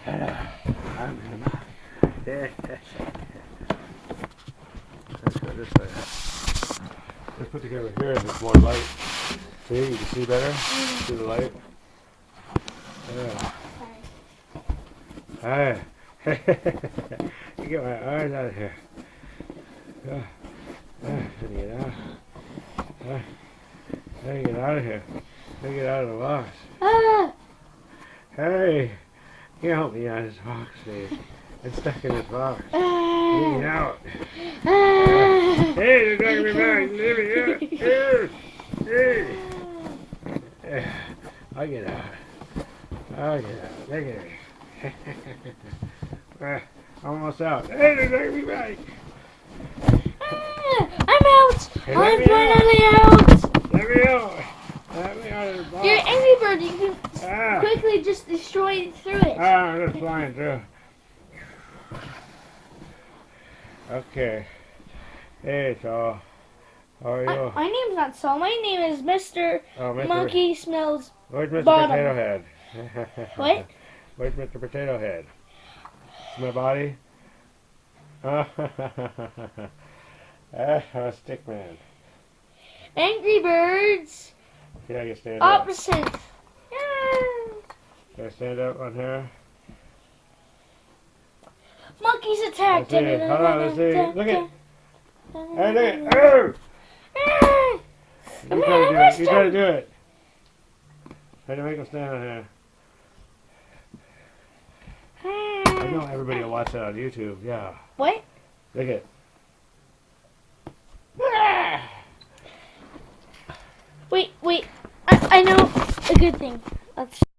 I'm in the mouth. Let's go this way. Let's put the camera here and there's more light. See, you can see better? See the light? Yeah. Hi. You get my arms out of here. Let me get out. Let me get out of here. Let me get out of the box. Hey, you help me out of this box, Steve. It's stuck in this box. Get me out. Hey, they're dragging me back. Leave me here. Hey. I'll get out. Look at me. Almost out. Hey, they're dragging me back. I'm out. Hey, I'm finally out. Let me out. Let me out of the box. You're an Angry Bird. You can quickly just destroy through it. I'm just flying through. Okay. Hey, Saul. How are you? My name's not Saul. My name is Mr. Monkey Smells Where's Mr. Bottom. Potato Head? What? Where's Mr. Potato Head? It's my body? Stickman. Angry Birds. Yeah, you stand up. Opposite. Can I stand up on here? Monkeys attack. Let's see. Hold on, let's see. Look at. Hey, look at. Oh! You try to do it. Try to make him stand on here. I know everybody will watch that on YouTube. Yeah. What? Look at. Wait. I know a good thing. Let's